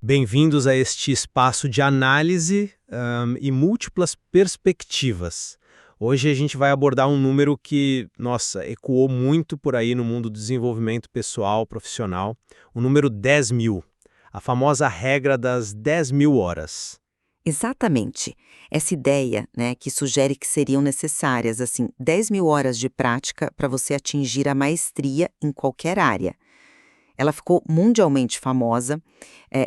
Bem-vindos a este espaço de análise e múltiplas perspectivas. Hoje a gente vai abordar um número que, nossa, ecoou muito por aí no mundo do desenvolvimento pessoal, profissional, o número 10.000, a famosa regra das 10.000 horas. Exatamente. Essa ideia, né, que sugere que seriam necessárias, 10.000 horas de prática para você atingir a maestria em qualquer área. Ela ficou mundialmente famosa,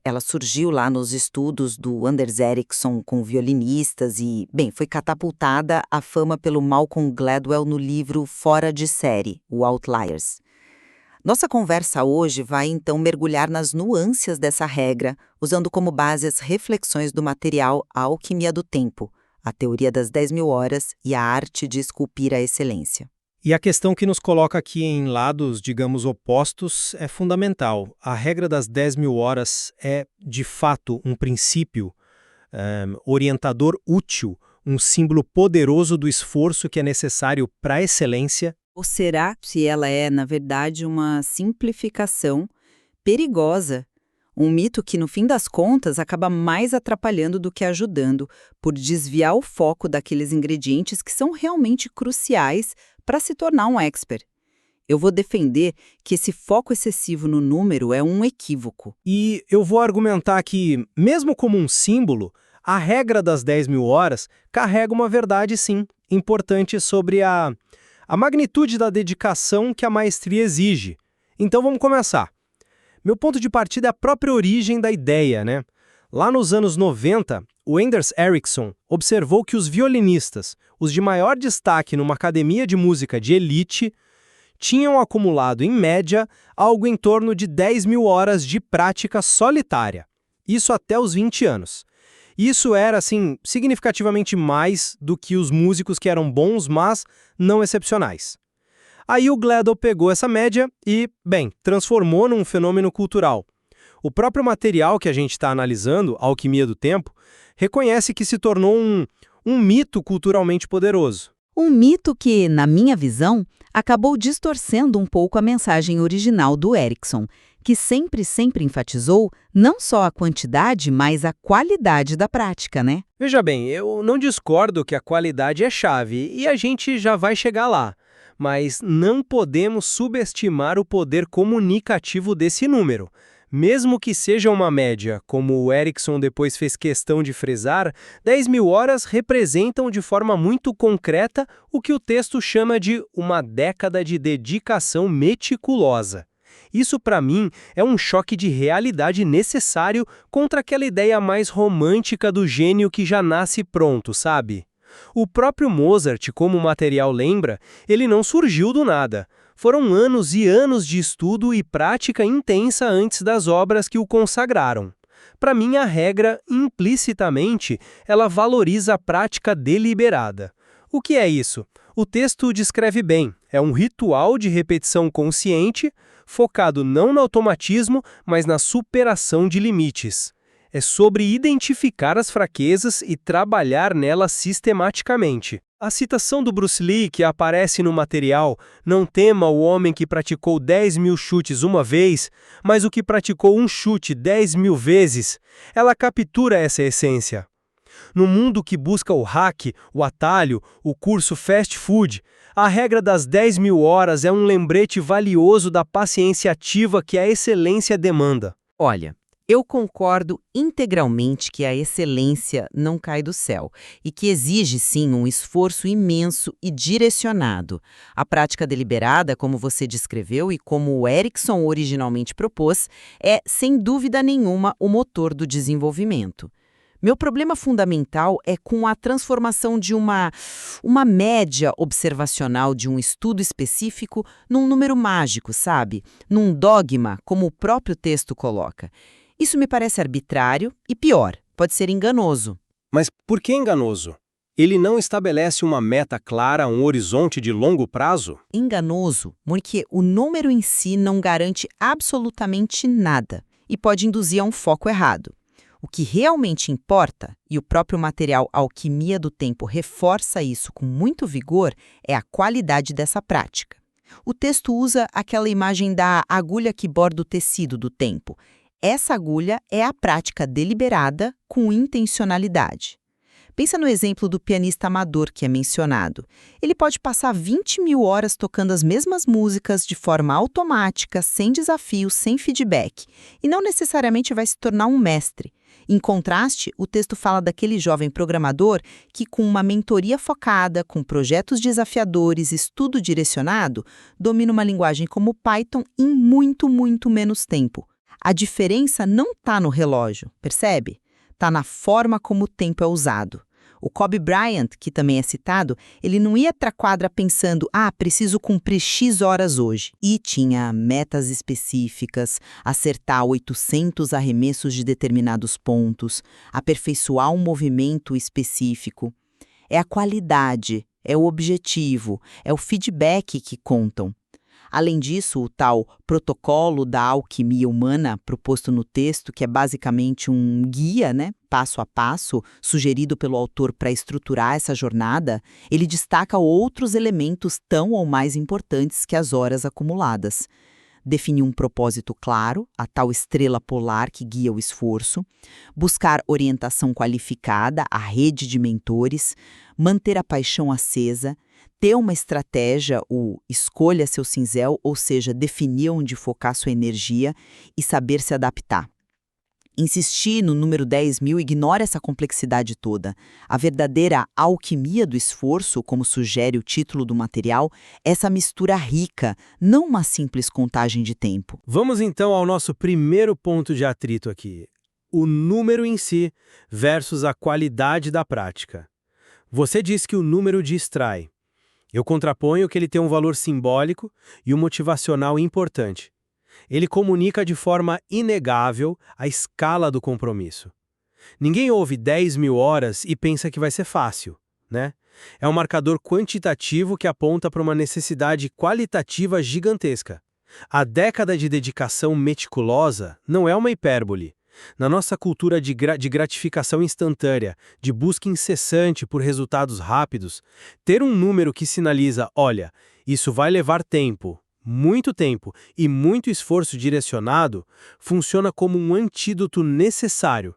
ela surgiu lá nos estudos do Anders Ericsson com violinistas e, foi catapultada à fama pelo Malcolm Gladwell no livro Fora de Série, o Outliers. Nossa conversa hoje vai, então, mergulhar nas nuances dessa regra, usando como base as reflexões do material A Alquimia do Tempo, a teoria das 10.000 horas e a arte de esculpir a excelência. E a questão que nos coloca aqui em lados, digamos, opostos é fundamental. A regra das 10.000 horas é, de fato, um princípio orientador útil, um símbolo poderoso do esforço que é necessário para a excelência. Ou será que ela é, na verdade, uma simplificação perigosa? Um mito que, no fim das contas, acaba mais atrapalhando do que ajudando, por desviar o foco daqueles ingredientes que são realmente cruciais para se tornar um expert. Eu vou defender que esse foco excessivo no número é um equívoco. E eu vou argumentar que, mesmo como um símbolo, a regra das 10.000 horas carrega uma verdade, sim, importante sobre a magnitude da dedicação que a maestria exige. Então vamos começar. Meu ponto de partida é a própria origem da ideia, né? Lá nos anos 90, o Anders Ericsson observou que os violinistas, os de maior destaque numa academia de música de elite, tinham acumulado, em média, algo em torno de 10.000 horas de prática solitária. Isso até os 20 anos. Isso era, significativamente mais do que os músicos que eram bons, mas não excepcionais. Aí o Gladwell pegou essa média e, transformou num fenômeno cultural. O próprio material que a gente está analisando, A Alquimia do Tempo, reconhece que se tornou um mito culturalmente poderoso. Um mito que, na minha visão, acabou distorcendo um pouco a mensagem original do Ericsson, que sempre enfatizou não só a quantidade, mas a qualidade da prática, né? Veja bem, eu não discordo que a qualidade é chave e a gente já vai chegar lá. Mas não podemos subestimar o poder comunicativo desse número. Mesmo que seja uma média, como o Ericsson depois fez questão de frisar, 10.000 horas representam de forma muito concreta o que o texto chama de uma década de dedicação meticulosa. Isso, para mim, é um choque de realidade necessário contra aquela ideia mais romântica do gênio que já nasce pronto, sabe? O próprio Mozart, como o material lembra, ele não surgiu do nada. Foram anos e anos de estudo e prática intensa antes das obras que o consagraram. Para mim, a regra, implicitamente, ela valoriza a prática deliberada. O que é isso? O texto descreve bem. É um ritual de repetição consciente, focado não no automatismo, mas na superação de limites. É sobre identificar as fraquezas e trabalhar nelas sistematicamente. A citação do Bruce Lee que aparece no material, não tema o homem que praticou 10.000 chutes uma vez, mas o que praticou um chute 10.000 vezes, ela captura essa essência. No mundo que busca o hack, o atalho, o curso fast food, a regra das 10.000 horas é um lembrete valioso da paciência ativa que a excelência demanda. Olha, eu concordo integralmente que a excelência não cai do céu e que exige, sim, um esforço imenso e direcionado. A prática deliberada, como você descreveu e como o Ericsson originalmente propôs, é, sem dúvida nenhuma, o motor do desenvolvimento. Meu problema fundamental é com a transformação de uma média observacional de um estudo específico num número mágico, sabe? Num dogma, como o próprio texto coloca. Isso me parece arbitrário e, pior, pode ser enganoso. Mas por que enganoso? Ele não estabelece uma meta clara, um horizonte de longo prazo? Enganoso, porque o número em si não garante absolutamente nada e pode induzir a um foco errado. O que realmente importa, e o próprio material Alquimia do Tempo reforça isso com muito vigor, é a qualidade dessa prática. O texto usa aquela imagem da agulha que borda o tecido do tempo. Essa agulha é a prática deliberada com intencionalidade. Pensa no exemplo do pianista amador que é mencionado. Ele pode passar 20.000 horas tocando as mesmas músicas de forma automática, sem desafio, sem feedback, e não necessariamente vai se tornar um mestre. Em contraste, o texto fala daquele jovem programador que, com uma mentoria focada, com projetos desafiadores, estudo direcionado, domina uma linguagem como Python em muito, muito menos tempo. A diferença não está no relógio, percebe? Está na forma como o tempo é usado. O Kobe Bryant, que também é citado, ele não ia pra quadra pensando, preciso cumprir X horas hoje. E tinha metas específicas, acertar 800 arremessos de determinados pontos, aperfeiçoar um movimento específico. É a qualidade, é o objetivo, é o feedback que contam. Além disso, o tal protocolo da alquimia humana proposto no texto, que é basicamente um guia, passo a passo, sugerido pelo autor para estruturar essa jornada, ele destaca outros elementos tão ou mais importantes que as horas acumuladas. Definir um propósito claro, a tal estrela polar que guia o esforço, buscar orientação qualificada, a rede de mentores, manter a paixão acesa, ter uma estratégia, o escolha seu cinzel, ou seja, definir onde focar sua energia e saber se adaptar. Insistir no número 10.000 ignora essa complexidade toda. A verdadeira alquimia do esforço, como sugere o título do material, é essa mistura rica, não uma simples contagem de tempo. Vamos então ao nosso primeiro ponto de atrito aqui. O número em si versus a qualidade da prática. Você diz que o número distrai. Eu contraponho que ele tem um valor simbólico e um motivacional importante. Ele comunica de forma inegável a escala do compromisso. Ninguém ouve 10.000 horas e pensa que vai ser fácil, né? É um marcador quantitativo que aponta para uma necessidade qualitativa gigantesca. A década de dedicação meticulosa não é uma hipérbole. Na nossa cultura de gratificação instantânea, de busca incessante por resultados rápidos, ter um número que sinaliza, olha, isso vai levar tempo, muito tempo e muito esforço direcionado, funciona como um antídoto necessário.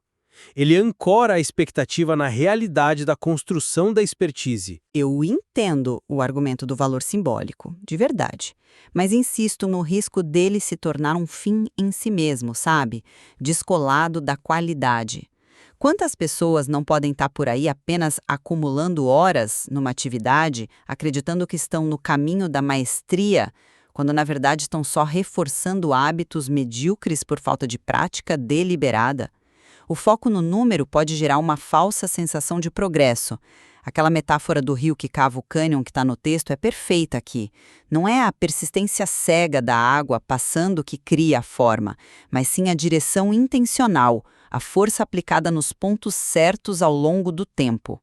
Ele ancora a expectativa na realidade da construção da expertise. Eu entendo o argumento do valor simbólico, de verdade, mas insisto no risco dele se tornar um fim em si mesmo, sabe? Descolado da qualidade. Quantas pessoas não podem estar por aí apenas acumulando horas numa atividade, acreditando que estão no caminho da maestria, quando na verdade estão só reforçando hábitos medíocres por falta de prática deliberada? O foco no número pode gerar uma falsa sensação de progresso. Aquela metáfora do rio que cava o cânion que está no texto é perfeita aqui. Não é a persistência cega da água passando que cria a forma, mas sim a direção intencional, a força aplicada nos pontos certos ao longo do tempo.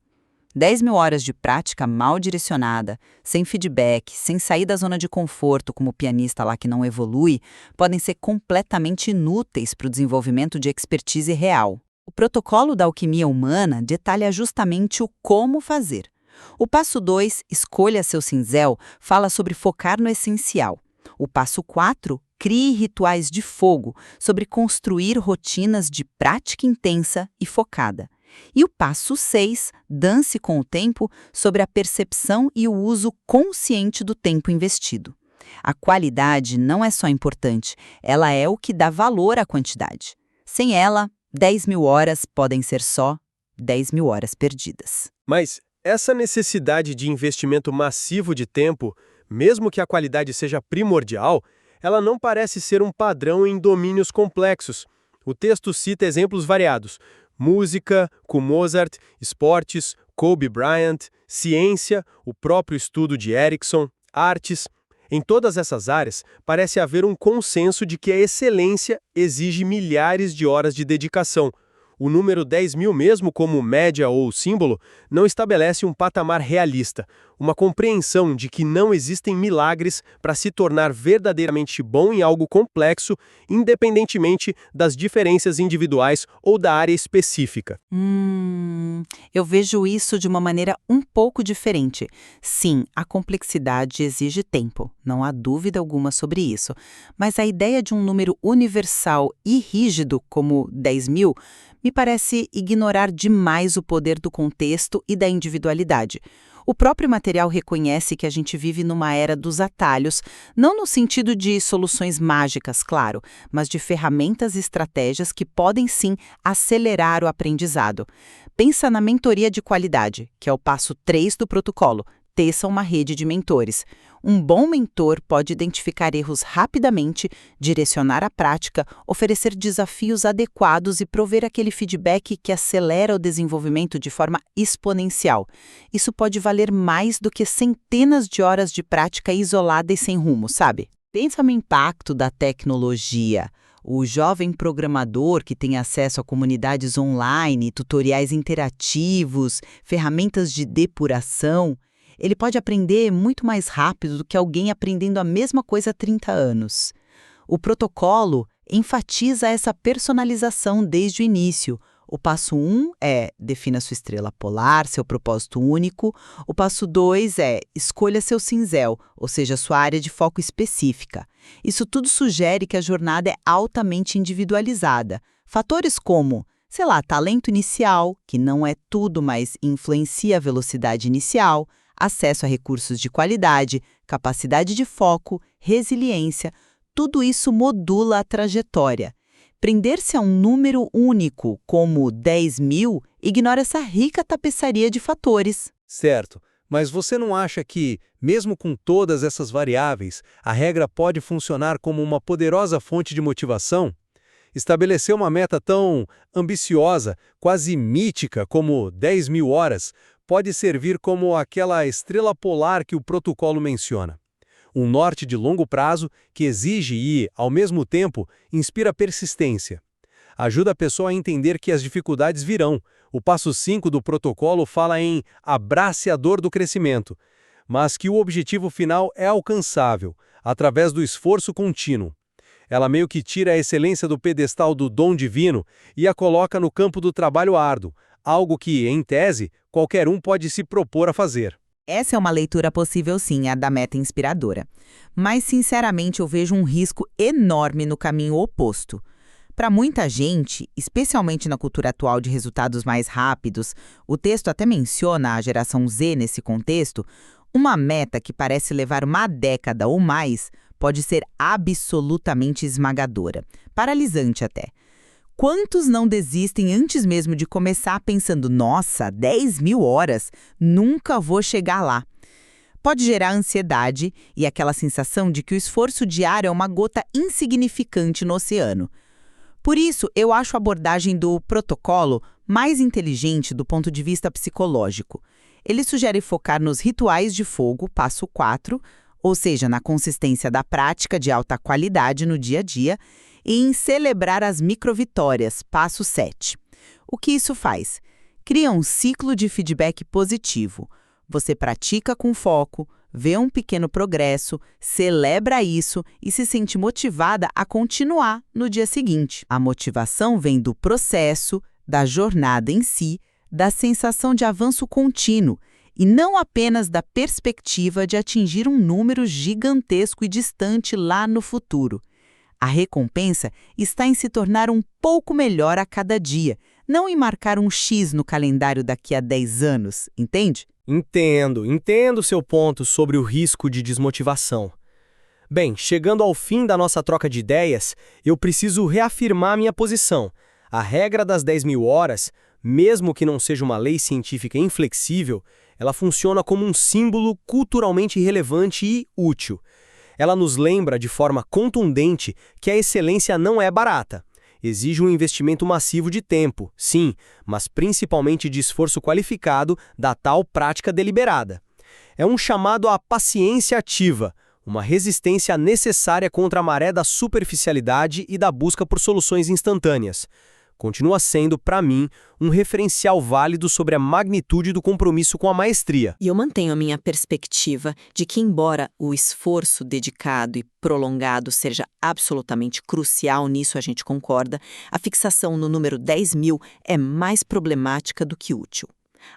10.000 horas de prática mal direcionada, sem feedback, sem sair da zona de conforto como o pianista lá que não evolui, podem ser completamente inúteis para o desenvolvimento de expertise real. O protocolo da alquimia humana detalha justamente o como fazer. O passo 2, escolha seu cinzel, fala sobre focar no essencial. O passo 4, crie rituais de fogo, sobre construir rotinas de prática intensa e focada. E o passo 6, dance com o tempo, sobre a percepção e o uso consciente do tempo investido. A qualidade não é só importante, ela é o que dá valor à quantidade. Sem ela, 10.000 horas podem ser só 10.000 horas perdidas. Mas essa necessidade de investimento massivo de tempo, mesmo que a qualidade seja primordial, ela não parece ser um padrão em domínios complexos. O texto cita exemplos variados: música, com Mozart, esportes, Kobe Bryant, ciência, o próprio estudo de Erickson, artes. Em todas essas áreas, parece haver um consenso de que a excelência exige milhares de horas de dedicação. O número 10.000 mesmo como média ou símbolo não estabelece um patamar realista, uma compreensão de que não existem milagres para se tornar verdadeiramente bom em algo complexo, independentemente das diferenças individuais ou da área específica. Eu vejo isso de uma maneira um pouco diferente. Sim, a complexidade exige tempo, não há dúvida alguma sobre isso. Mas a ideia de um número universal e rígido como 10.000 me parece ignorar demais o poder do contexto e da individualidade. O próprio material reconhece que a gente vive numa era dos atalhos, não no sentido de soluções mágicas, claro, mas de ferramentas e estratégias que podem sim acelerar o aprendizado. Pensa na mentoria de qualidade, que é o passo 3 do protocolo. Teça uma rede de mentores. Um bom mentor pode identificar erros rapidamente, direcionar a prática, oferecer desafios adequados e prover aquele feedback que acelera o desenvolvimento de forma exponencial. Isso pode valer mais do que centenas de horas de prática isolada e sem rumo, sabe? Pensa no impacto da tecnologia. O jovem programador que tem acesso a comunidades online, tutoriais interativos, ferramentas de depuração, ele pode aprender muito mais rápido do que alguém aprendendo a mesma coisa há 30 anos. O protocolo enfatiza essa personalização desde o início. O passo 1 é defina sua estrela polar, seu propósito único. O passo 2 é escolha seu cinzel, ou seja, sua área de foco específica. Isso tudo sugere que a jornada é altamente individualizada. Fatores como, talento inicial, que não é tudo, mas influencia a velocidade inicial, acesso a recursos de qualidade, capacidade de foco, resiliência, tudo isso modula a trajetória. Prender-se a um número único, como 10.000, ignora essa rica tapeçaria de fatores. Certo, mas você não acha que, mesmo com todas essas variáveis, a regra pode funcionar como uma poderosa fonte de motivação? Estabelecer uma meta tão ambiciosa, quase mítica como 10.000 horas, pode servir como aquela estrela polar que o protocolo menciona. Um norte de longo prazo que exige e, ao mesmo tempo, inspira persistência. Ajuda a pessoa a entender que as dificuldades virão. O passo 5 do protocolo fala em abrace a dor do crescimento, mas que o objetivo final é alcançável, através do esforço contínuo. Ela meio que tira a excelência do pedestal do dom divino e a coloca no campo do trabalho árduo, algo que, em tese, qualquer um pode se propor a fazer. Essa é uma leitura possível sim, a da meta inspiradora. Mas, sinceramente, eu vejo um risco enorme no caminho oposto. Para muita gente, especialmente na cultura atual de resultados mais rápidos, o texto até menciona a geração Z nesse contexto, uma meta que parece levar uma década ou mais pode ser absolutamente esmagadora, paralisante até. Quantos não desistem antes mesmo de começar pensando, nossa, 10.000 horas, nunca vou chegar lá? Pode gerar ansiedade e aquela sensação de que o esforço diário é uma gota insignificante no oceano. Por isso, eu acho a abordagem do protocolo mais inteligente do ponto de vista psicológico. Ele sugere focar nos rituais de fogo, passo 4, ou seja, na consistência da prática de alta qualidade no dia a dia, e em celebrar as microvitórias, passo 7. O que isso faz? Cria um ciclo de feedback positivo. Você pratica com foco, vê um pequeno progresso, celebra isso e se sente motivada a continuar no dia seguinte. A motivação vem do processo, da jornada em si, da sensação de avanço contínuo, e não apenas da perspectiva de atingir um número gigantesco e distante lá no futuro. A recompensa está em se tornar um pouco melhor a cada dia, não em marcar um X no calendário daqui a 10 anos, entende? Entendo seu ponto sobre o risco de desmotivação. Bem, chegando ao fim da nossa troca de ideias, eu preciso reafirmar minha posição. A regra das 10.000 horas, mesmo que não seja uma lei científica inflexível, ela funciona como um símbolo culturalmente relevante e útil. Ela nos lembra de forma contundente que a excelência não é barata. Exige um investimento massivo de tempo, sim, mas principalmente de esforço qualificado da tal prática deliberada. É um chamado à paciência ativa, uma resistência necessária contra a maré da superficialidade e da busca por soluções instantâneas. continua sendo, para mim, um referencial válido sobre a magnitude do compromisso com a maestria. E eu mantenho a minha perspectiva de que, embora o esforço dedicado e prolongado seja absolutamente crucial, nisso a gente concorda, a fixação no número 10.000 é mais problemática do que útil.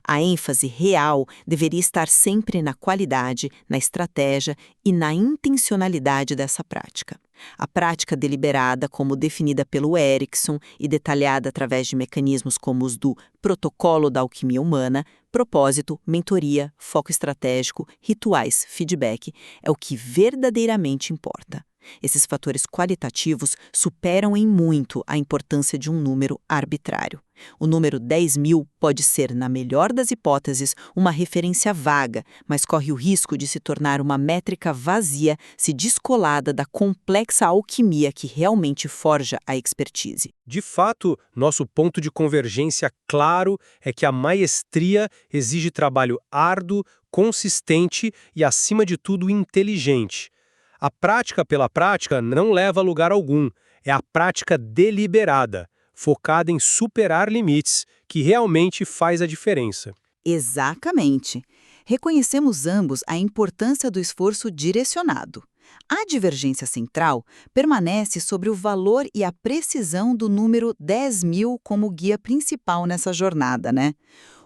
A ênfase real deveria estar sempre na qualidade, na estratégia e na intencionalidade dessa prática. A prática deliberada, como definida pelo Erickson e detalhada através de mecanismos como os do Protocolo da Alquimia Humana, propósito, mentoria, foco estratégico, rituais, feedback, é o que verdadeiramente importa. Esses fatores qualitativos superam em muito a importância de um número arbitrário. O número 10.000 pode ser, na melhor das hipóteses, uma referência vaga, mas corre o risco de se tornar uma métrica vazia se descolada da complexa alquimia que realmente forja a expertise. De fato, nosso ponto de convergência claro é que a maestria exige trabalho árduo, consistente e, acima de tudo, inteligente. A prática pela prática não leva a lugar algum, é a prática deliberada, focada em superar limites, que realmente faz a diferença. Exatamente. Reconhecemos ambos a importância do esforço direcionado. A divergência central permanece sobre o valor e a precisão do número 10.000 como guia principal nessa jornada, né?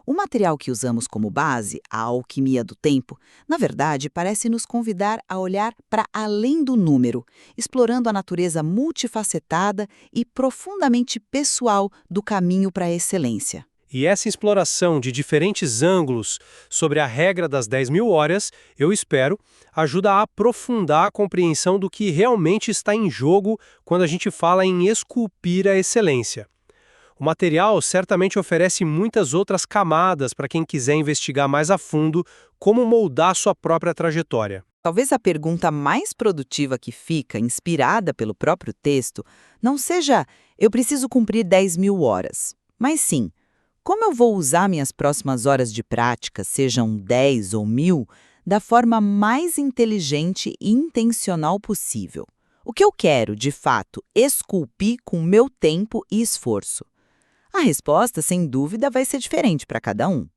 O material que usamos como base, a Alquimia do Tempo, na verdade parece nos convidar a olhar para além do número, explorando a natureza multifacetada e profundamente pessoal do caminho para a excelência. E essa exploração de diferentes ângulos sobre a regra das 10.000 horas, eu espero, ajuda a aprofundar a compreensão do que realmente está em jogo quando a gente fala em esculpir a excelência. O material certamente oferece muitas outras camadas para quem quiser investigar mais a fundo como moldar sua própria trajetória. Talvez a pergunta mais produtiva que fica, inspirada pelo próprio texto, não seja "eu preciso cumprir 10.000 horas", mas sim, como eu vou usar minhas próximas horas de prática, sejam 10 ou 1.000, da forma mais inteligente e intencional possível. O que eu quero, de fato, esculpir com meu tempo e esforço? A resposta, sem dúvida, vai ser diferente para cada um.